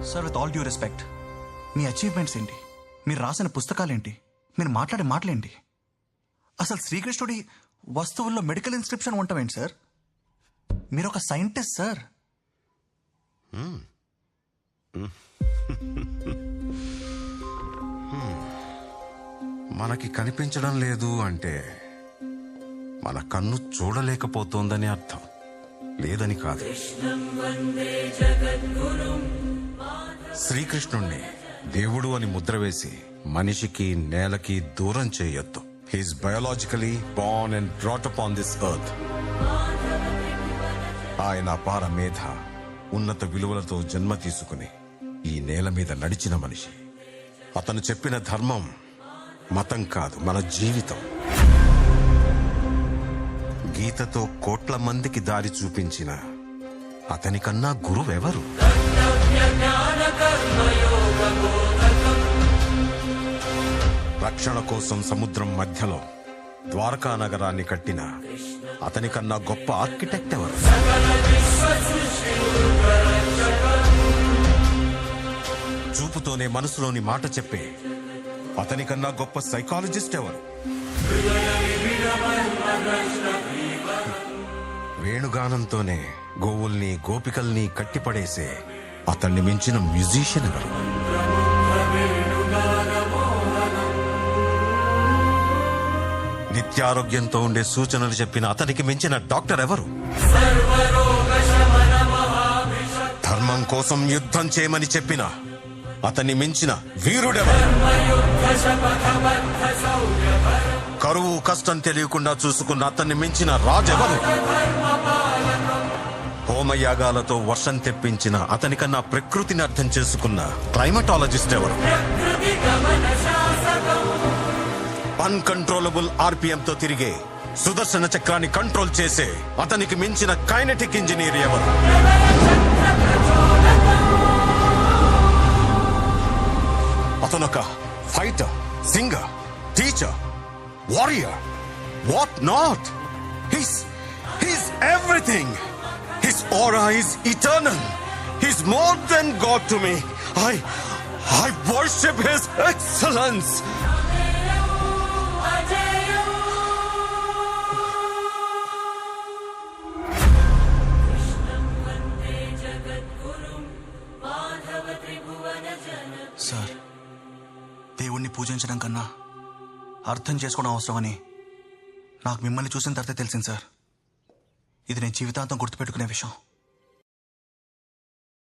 Sir with all due respect, me achievements ఏంటి, మీరు రాసిన పుస్తకాలేంటి, మీరు మాట్లాడే మాటలేంటి? అసలు శ్రీకృష్ణుడి వస్తువుల్లో మెడికల్ ఇన్స్క్రిప్షన్ ఉంటామేంటి సార్? మీరు ఒక సైంటిస్ట్ సార్. మనకి కనిపించడం లేదు అంటే మన కన్ను చూడలేకపోతోందని అర్థం, లేదని కాదు. శ్రీకృష్ణుణ్ణి దేవుడు అని ముద్ర వేసి మనిషికి నేలకి దూరం చేయొద్దు. He's biologically born and brought up on this earth. ఆయన అపార మేధ, ఉన్నత విలువలతో జన్మ తీసుకుని ఈ నేల మీద నడిచిన మనిషి. అతను చెప్పిన ధర్మం మతం కాదు, మన జీవితం. గీతతో కోట్ల మందికి దారి చూపించిన అతనికన్నా గురువెవరు? రక్షణ కోసం సముద్రం మధ్యలో ద్వారకా నగరాన్ని కట్టిన అతనికన్నా గొప్ప ఆర్కిటెక్ట్ ఎవరు? చూపుతోనే మనసులోని మాట చెప్పే అతనికన్నా గొప్ప సైకాలజిస్ట్ ఎవరు? వేణుగానంతోనే గోవుల్ని గోపికల్ని కట్టిపడేసే అతన్ని మించిన మ్యూజిషియన్ ఎవరు? నిత్యారోగ్యంతో ఉండే సూచనలు చెప్పిన అతనికి మించిన డాక్టర్ ఎవరు? ధర్మం కోసం యుద్ధం చేయమని చెప్పిన అతన్ని మించిన వీరుడెవరు? కరువు కష్టం తెలియకుండా చూసుకున్న అతన్ని మించిన రాజెవరు? హోమయాగాలతో వర్షం తెప్పించిన అతనికన్నా ప్రకృతిని అర్థం చేసుకున్న క్లైమటాలజిస్ట్ ఎవరు? అన్కంట్రోలబుల్ ఆర్పిఎంతో తిరిగే సుదర్శన చక్రాన్ని కంట్రోల్ చేసే అతనికి మించిన కైనెటిక్ ఇంజనీర్ ఎవరు? అతనొక fighter, singer, teacher, warrior, what not. He's everything. His aura is eternal. He's more than God to me. I worship His excellence. Sir, దేవుణ్ణి పూజించడం కన్నా అర్థం చేసుకోవడం అవసరమని నాకు మిమ్మల్ని చూసిన తర్వాత తెలిసింది సార్. ఇది నేను జీవితాంతం గుర్తుపెట్టుకునే విషయం.